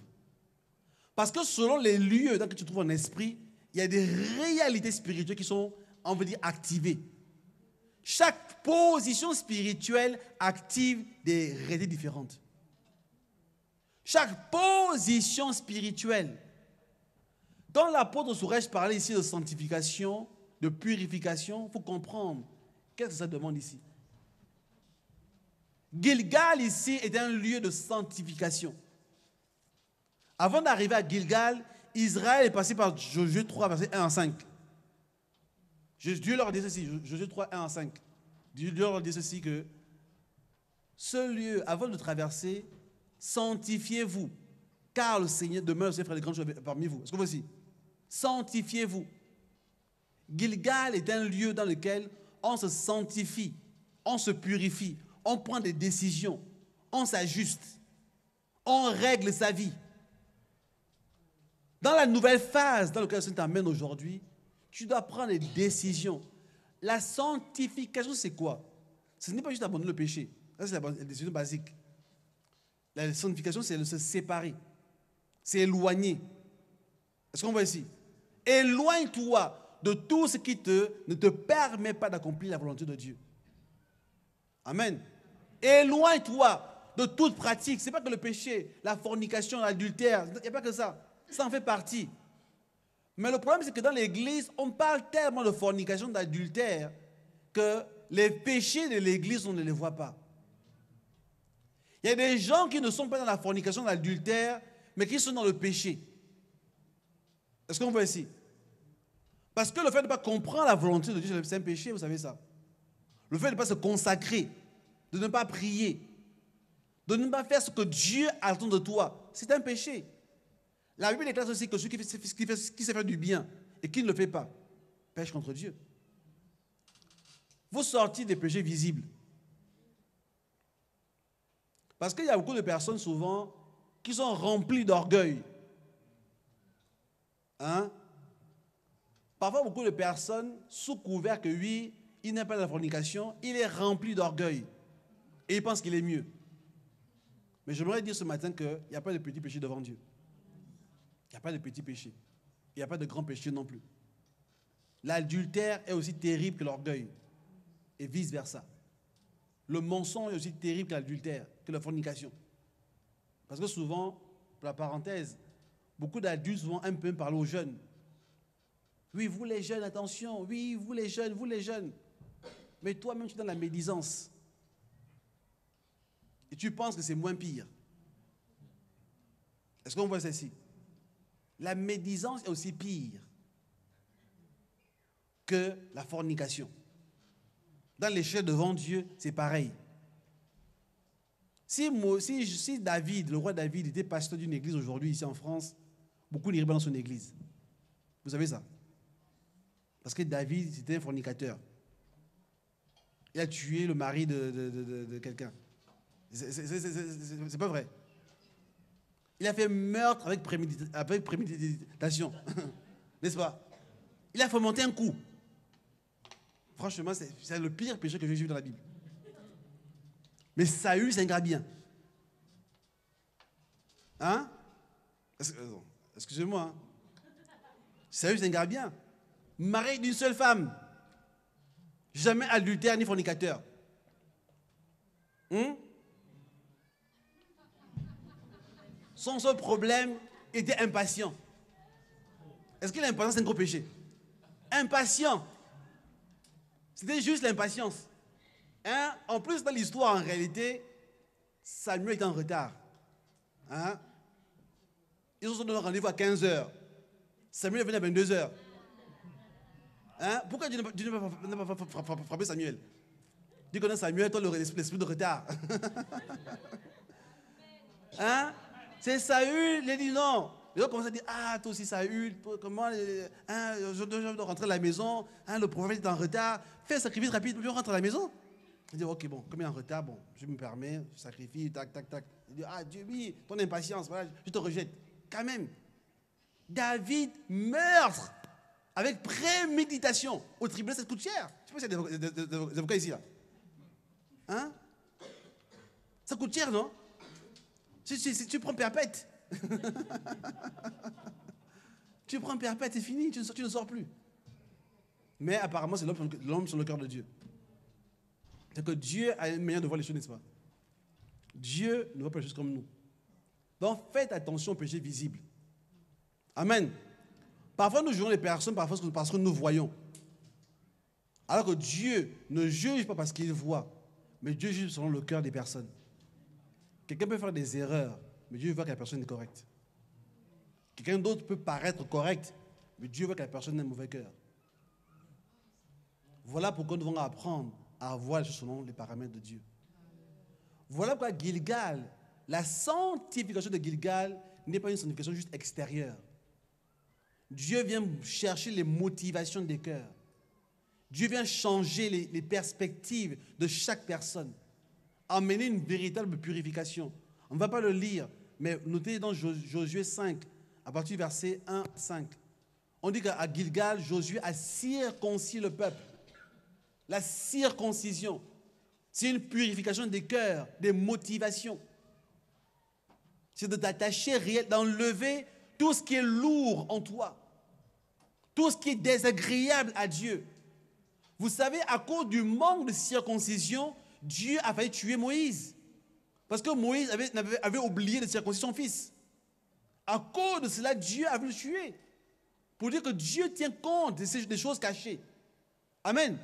S1: Parce que selon les lieux dans lesquels tu te trouves en esprit, il y a des réalités spirituelles qui sont, on veut dire, activées. Chaque position spirituelle active des réalités différentes. Chaque position spirituelle. Quand l'apôtre Sourèche parlait ici de sanctification, de purification, il faut comprendre qu'est-ce que ça demande ici. Gilgal ici est un lieu de sanctification. Avant d'arriver à Gilgal, Israël est passé par Josué 3, verset 1 à 5. Dieu leur dit ceci, Josué 3, 1 à 5. Dieu leur dit ceci que ce lieu, avant de traverser, sanctifiez-vous, car le Seigneur demeure, le Seigneur fera de grandes choses parmi vous. Est-ce que vous voyez? Sanctifiez-vous. Gilgal est un lieu dans lequel on se sanctifie, on se purifie, on prend des décisions, on s'ajuste, on règle sa vie. Dans la nouvelle phase dans laquelle le Seigneur t'amène aujourd'hui, tu dois prendre des décisions. La sanctification, c'est quoi? Ce n'est pas juste abandonner le péché. Ça, c'est la décision basique. La sanctification, c'est de se séparer. C'est éloigner. Est-ce qu'on voit ici? Éloigne-toi de tout ce qui ne te permet pas d'accomplir la volonté de Dieu. Amen. Éloigne-toi de toute pratique. Ce n'est pas que le péché, la fornication, l'adultère. Il n'y a pas que ça. Ça en fait partie. Mais le problème, c'est que dans l'église, on parle tellement de fornication, d'adultère, que les péchés de l'église, on ne les voit pas. Il y a des gens qui ne sont pas dans la fornication, l'adultère, mais qui sont dans le péché. Est-ce qu'on voit ici? Parce que le fait de ne pas comprendre la volonté de Dieu, c'est un péché, vous savez ça. Le fait de ne pas se consacrer, de ne pas prier, de ne pas faire ce que Dieu attend de toi, c'est un péché. La Bible déclare aussi que celui qui sait faire du bien et qui ne le fait pas, pêche contre Dieu. Vous sortez des péchés visibles. Parce qu'il y a beaucoup de personnes souvent qui sont remplies d'orgueil. Hein? Parfois, beaucoup de personnes, sous couvert que oui, il n'est pas de la fornication, il est rempli d'orgueil. Et il pense qu'il est mieux. Mais j'aimerais dire ce matin qu'il n'y a pas de petit péché devant Dieu. Il n'y a pas de petit péché. Il n'y a pas de grand péché non plus. L'adultère est aussi terrible que l'orgueil. Et vice-versa. Le mensonge est aussi terrible que l'adultère, que la fornication. Parce que souvent, pour la parenthèse, beaucoup d'adultes vont un peu parler aux jeunes. Oui, vous les jeunes, attention. Oui, vous les jeunes, vous les jeunes. Mais toi-même, tu es dans la médisance. Et tu penses que c'est moins pire. Est-ce qu'on voit ceci? La médisance est aussi pire que la fornication. Dans l'échelle devant Dieu, c'est pareil. Si David, le roi David, était pasteur d'une église aujourd'hui ici en France, beaucoup n'iraient pas dans son église. Vous savez ça? Parce que David, c'était un fornicateur. Il a tué le mari de quelqu'un. C'est pas vrai. Il a fait meurtre avec préméditation. N'est-ce pas? Il a fomenté un coup. Franchement, c'est le pire péché que j'ai vu dans la Bible. Mais Saül, c'est un gars bien. Hein? Excusez-moi. Hein? Saül, c'est un gars bien. Marié d'une seule femme. Jamais adultère ni fornicateur. Son seul problème était impatient. Est-ce que l'impatience, c'est un gros péché? Impatient. C'était juste l'impatience. Hein? En plus, dans l'histoire, en réalité, Samuel était en retard. Hein? Ils se sont donné rendez-vous à 15h. Samuel est venu à 22h. Hein? Pourquoi Dieu n'a pas frappé Samuel? Dieu connaît Samuel, toi, l'esprit de retard. Hein? C'est Saül, il a dit non. Les gens commencent à dire, ah, toi aussi Saül, comment, je dois rentrer à la maison, hein, le prophète est en retard, fais un sacrifice rapide, puis on rentre à la maison. Il dit, ok, bon, comme il est en retard, bon, je me permets, je sacrifie, tac, tac, tac. Il dit, ah, Dieu, oui, ton impatience, voilà, je te rejette. Quand même, David meurt avec préméditation. Au tribunal, ça coûte cher. Je sais pas s'il y a des avocats ici, là. Hein? Ça coûte cher, non? Si tu prends perpète. Tu prends perpète, c'est fini, tu ne sors plus. Mais apparemment, c'est l'homme sur le cœur de Dieu. C'est que Dieu a une manière de voir les choses, n'est-ce pas? Dieu ne voit pas les choses comme nous. Donc faites attention aux péchés visibles. Amen. Parfois nous jugeons les personnes parce que nous voyons. Alors que Dieu ne juge pas parce qu'il voit, mais Dieu juge selon le cœur des personnes. Quelqu'un peut faire des erreurs, mais Dieu voit que la personne est correcte. Quelqu'un d'autre peut paraître correct, mais Dieu voit que la personne a un mauvais cœur. Voilà pourquoi nous devons apprendre à voir les choses selon les paramètres de Dieu. Voilà pourquoi Gilgal, la sanctification de Gilgal n'est pas une sanctification juste extérieure. Dieu vient chercher les motivations des cœurs. Dieu vient changer les perspectives de chaque personne. Amener une véritable purification. On ne va pas le lire, mais notez dans Josué 5, à partir du verset 1 à 5. On dit qu'à Gilgal, Josué a circoncis le peuple. La circoncision, c'est une purification des cœurs, des motivations. C'est de t'attacher réellement, d'enlever tout ce qui est lourd en toi, tout ce qui est désagréable à Dieu. Vous savez, à cause du manque de circoncision, Dieu a failli tuer Moïse. Parce que Moïse avait oublié de circoncire son fils. À cause de cela, Dieu a voulu le tuer. Pour dire que Dieu tient compte des choses cachées. Amen.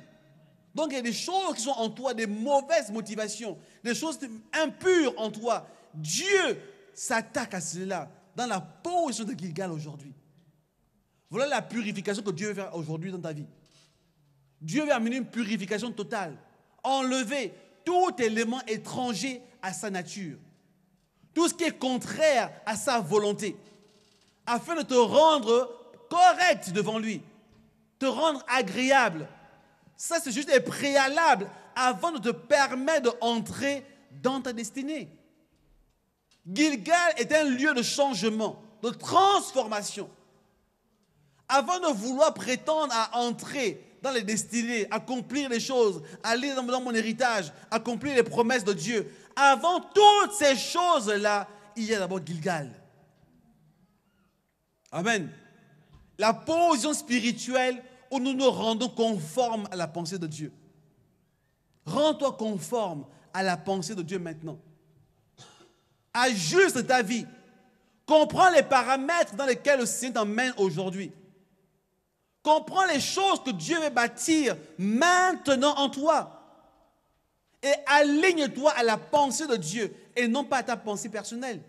S1: Donc il y a des choses qui sont en toi, des mauvaises motivations, des choses impures en toi. Dieu s'attaque à cela dans la position de Gilgal aujourd'hui. Voilà la purification que Dieu veut faire aujourd'hui dans ta vie. Dieu veut amener une purification totale. Enlever tout élément étranger à sa nature. Tout ce qui est contraire à sa volonté. Afin de te rendre correct devant lui. Te rendre agréable. Ça, c'est juste un préalable avant de te permettre d'entrer dans ta destinée. Gilgal est un lieu de changement, de transformation. Avant de vouloir prétendre à entrer dans les destinées, accomplir les choses, aller dans mon héritage, accomplir les promesses de Dieu, avant toutes ces choses-là, il y a d'abord Gilgal. Amen. La position spirituelle où nous nous rendons conformes à la pensée de Dieu. Rends-toi conforme à la pensée de Dieu maintenant. Ajuste ta vie. Comprends les paramètres dans lesquels le Seigneur t'emmène aujourd'hui. Comprends les choses que Dieu veut bâtir maintenant en toi. Et aligne-toi à la pensée de Dieu et non pas à ta pensée personnelle.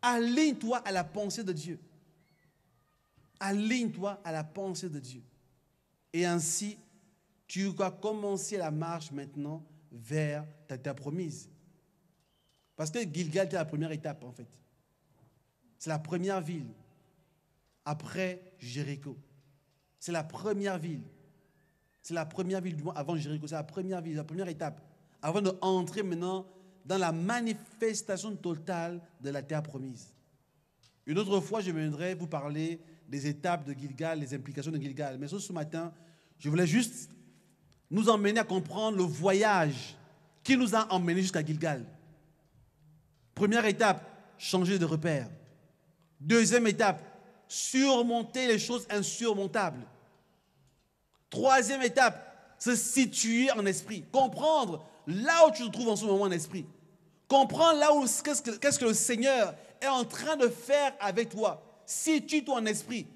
S1: Aligne-toi à la pensée de Dieu. Aligne-toi à la pensée de Dieu. Et ainsi, tu vas commencer la marche maintenant vers ta terre promise. Parce que Gilgal était la première étape en fait. C'est la première ville après Jéricho. C'est la première ville. C'est la première ville du monde avant Jéricho. C'est la première ville, la première étape. Avant d'entrer maintenant dans la manifestation totale de la terre promise. Une autre fois, je viendrai vous parler des étapes de Gilgal, les implications de Gilgal. Mais ce matin, je voulais juste nous emmener à comprendre le voyage qui nous a emmenés jusqu'à Gilgal. Première étape, changer de repère. Deuxième étape, surmonter les choses insurmontables. Troisième étape, se situer en esprit. Comprendre là où tu te trouves en ce moment en esprit. Comprendre là où qu'est-ce que le Seigneur est en train de faire avec toi. Situe-toi en esprit.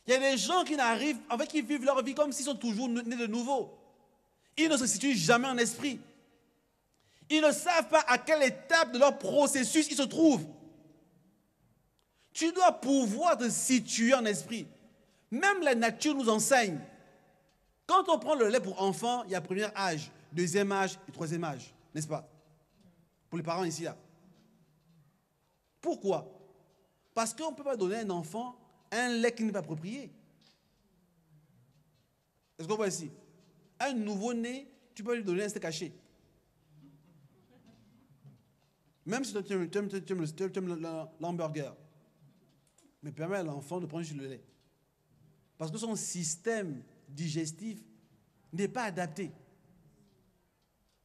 S1: Il y a des gens qui n'arrivent, en fait, qui vivent leur vie comme s'ils sont toujours nés de nouveau. Ils ne se situent jamais en esprit. Ils ne savent pas à quelle étape de leur processus ils se trouvent. Tu dois pouvoir te situer en esprit. Même la nature nous enseigne. Quand on prend le lait pour enfants, il y a premier âge, deuxième âge et troisième âge, n'est-ce pas? Pour les parents ici, là. Pourquoi? Parce qu'on ne peut pas donner à un enfant un lait qui n'est pas approprié. Est-ce qu'on voit ici? Un nouveau-né, tu peux lui donner un steak haché. Même si tu aimes l'hamburger. Mais permet à l'enfant de prendre juste le lait. Parce que son système digestif n'est pas adapté.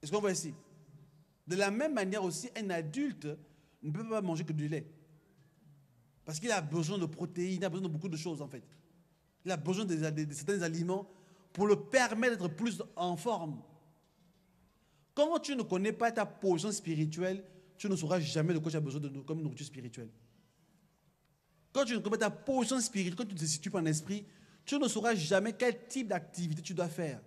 S1: Est-ce qu'on voit ici? De la même manière aussi, un adulte ne peut pas manger que du lait. Parce qu'il a besoin de protéines, il a besoin de beaucoup de choses en fait. Il a besoin de certains aliments pour le permettre d'être plus en forme. Quand tu ne connais pas ta position spirituelle, tu ne sauras jamais de quoi tu as besoin comme nourriture spirituelle. Quand tu ne connais pas ta position spirituelle, quand tu ne te situes pas en esprit, tu ne sauras jamais quel type d'activité tu dois faire.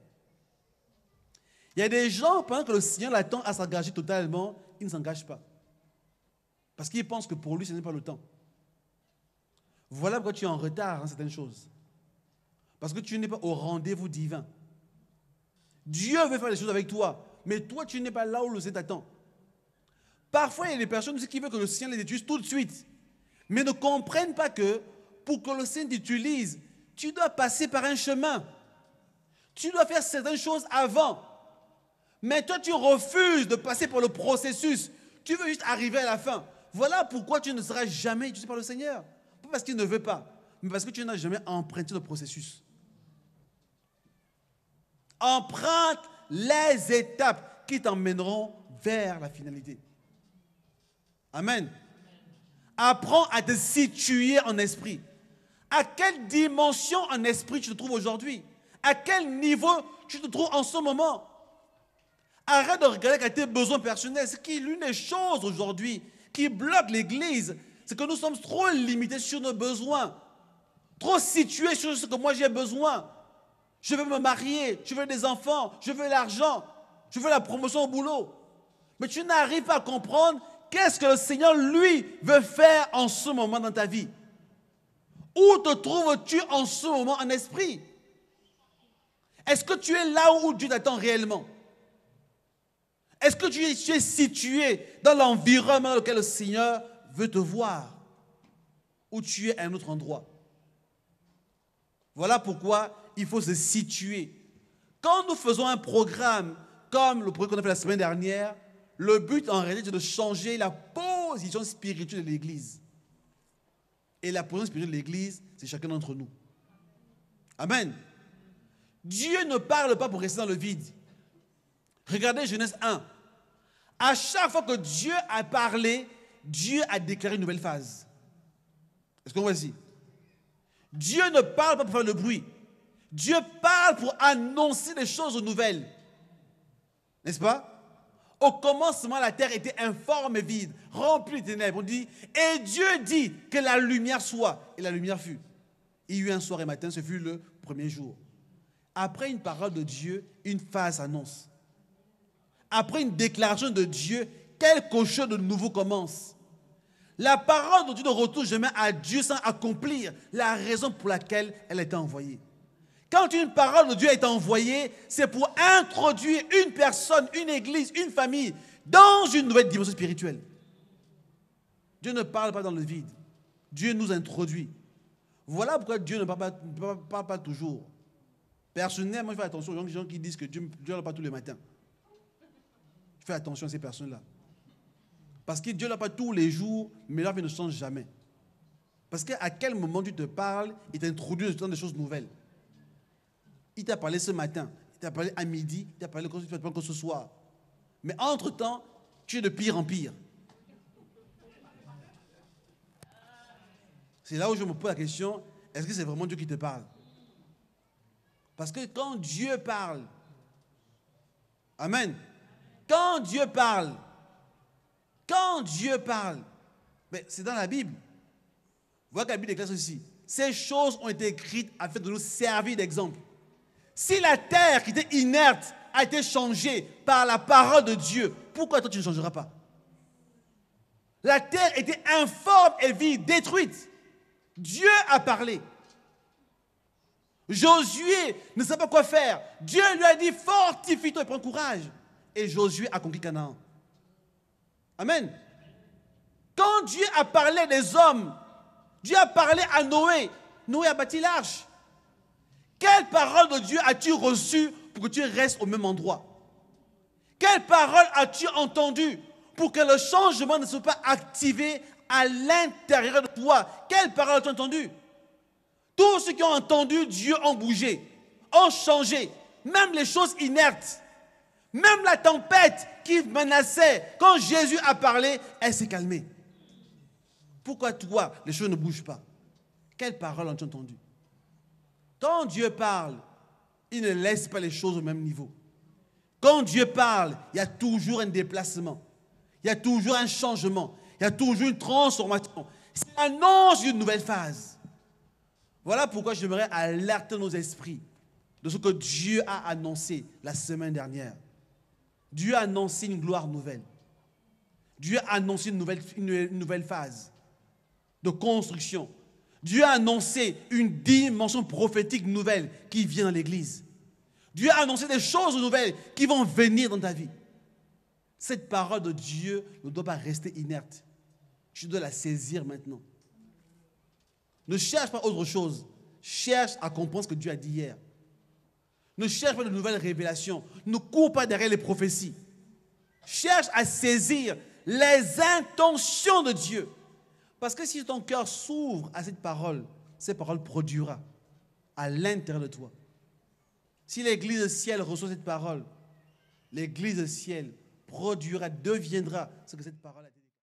S1: Il y a des gens, pendant que le Seigneur l'attend à s'engager totalement, ils ne s'engagent pas. Parce qu'ils pensent que pour lui, ce n'est pas le temps. Voilà pourquoi tu es en retard dans certaines choses. Parce que tu n'es pas au rendez-vous divin. Dieu veut faire les choses avec toi, mais toi, tu n'es pas là où le Seigneur t'attend. Parfois, il y a des personnes qui veulent que le Seigneur les utilise tout de suite, mais ne comprennent pas que pour que le Seigneur t'utilise, tu dois passer par un chemin. Tu dois faire certaines choses avant. Mais toi, tu refuses de passer par le processus. Tu veux juste arriver à la fin. Voilà pourquoi tu ne seras jamais utilisé par le Seigneur. Pas parce qu'il ne veut pas, mais parce que tu n'as jamais emprunté le processus. Emprunte les étapes qui t'emmèneront vers la finalité. Amen. Apprends à te situer en esprit. À quelle dimension en esprit tu te trouves aujourd'hui? À quel niveau tu te trouves en ce moment? Arrête de regarder tes besoins personnels. C'est l'une des choses aujourd'hui qui bloque l'Église. C'est que nous sommes trop limités sur nos besoins. Trop situés sur ce que moi j'ai besoin. Je veux me marier, je veux des enfants, je veux l'argent, je veux la promotion au boulot. Mais tu n'arrives pas à comprendre qu'est-ce que le Seigneur, lui, veut faire en ce moment dans ta vie. Où te trouves-tu en ce moment en esprit? Est-ce que tu es là où Dieu t'attend réellement? Est-ce que tu es situé dans l'environnement dans lequel le Seigneur veut te voir? Ou tu es à un autre endroit? Voilà pourquoi il faut se situer. Quand nous faisons un programme, comme le programme qu'on a fait la semaine dernière, Le but en réalité, c'est de changer la position spirituelle de l'Église. Et la position spirituelle de l'Église, c'est chacun d'entre nous. Amen. Dieu ne parle pas pour rester dans le vide. Regardez Genèse 1. À chaque fois que Dieu a parlé, Dieu a déclaré une nouvelle phase. Est-ce qu'on voit ici? Dieu ne parle pas pour faire le bruit. Dieu parle pour annoncer des choses nouvelles. N'est-ce pas? Au commencement, la terre était informe et vide, remplie de ténèbres. On dit, et Dieu dit que la lumière soit. Et la lumière fut. Il y eut un soir et matin, ce fut le premier jour. Après une parole de Dieu, une phase s'annonce. Après une déclaration de Dieu, quelque chose de nouveau commence. La parole de Dieu ne retourne jamais à Dieu sans accomplir la raison pour laquelle elle a été envoyée. Quand une parole de Dieu est envoyée, c'est pour introduire une personne, une église, une famille dans une nouvelle dimension spirituelle. Dieu ne parle pas dans le vide. Dieu nous introduit. Voilà pourquoi Dieu ne parle pas toujours. Personnellement, je fais attention aux gens qui disent que Dieu ne parle pas tous les matins. Je fais attention à ces personnes-là. Parce que Dieu ne parle pas tous les jours, mais leur vie ne change jamais. Parce qu'à quel moment Dieu te parle, il t'introduit dans des choses nouvelles. Il t'a parlé ce matin, il t'a parlé à midi, il t'a parlé que ce soir. Mais entre-temps, tu es de pire en pire. C'est là où je me pose la question, est-ce que c'est vraiment Dieu qui te parle? Parce que quand Dieu parle, amen, quand Dieu parle, mais c'est dans la Bible. Vous voyez que la Bible déclare ceci. Ces choses ont été écrites afin de nous servir d'exemple. Si la terre qui était inerte a été changée par la parole de Dieu, pourquoi toi tu ne changeras pas? La terre était informe et vide, détruite. Dieu a parlé. Josué ne savait pas quoi faire. Dieu lui a dit, fortifie-toi et prends courage. Et Josué a conquis Canaan. Amen. Quand Dieu a parlé des hommes, Dieu a parlé à Noé. Noé a bâti l'arche. Quelle parole de Dieu as-tu reçue pour que tu restes au même endroit? Quelle parole as-tu entendue pour que le changement ne soit pas activé à l'intérieur de toi? Quelle parole as-tu entendue? Tous ceux qui ont entendu Dieu ont bougé, ont changé. Même les choses inertes, même la tempête qui menaçait, quand Jésus a parlé, elle s'est calmée. Pourquoi toi, les choses ne bougent pas? Quelle parole as-tu entendue? Quand Dieu parle, il ne laisse pas les choses au même niveau. Quand Dieu parle, il y a toujours un déplacement. Il y a toujours un changement. Il y a toujours une transformation. C'est l'annonce d'une nouvelle phase. Voilà pourquoi j'aimerais alerter nos esprits de ce que Dieu a annoncé la semaine dernière. Dieu a annoncé une gloire nouvelle. Dieu a annoncé une nouvelle phase de construction. Dieu a annoncé une dimension prophétique nouvelle qui vient dans l'Église. Dieu a annoncé des choses nouvelles qui vont venir dans ta vie. Cette parole de Dieu ne doit pas rester inerte. Tu dois la saisir maintenant. Ne cherche pas autre chose. Cherche à comprendre ce que Dieu a dit hier. Ne cherche pas de nouvelles révélations. Ne cours pas derrière les prophéties. Cherche à saisir les intentions de Dieu. Parce que si ton cœur s'ouvre à cette parole produira à l'intérieur de toi. Si l'Église ciel reçoit cette parole, l'Église ciel produira, deviendra ce que cette parole a dit.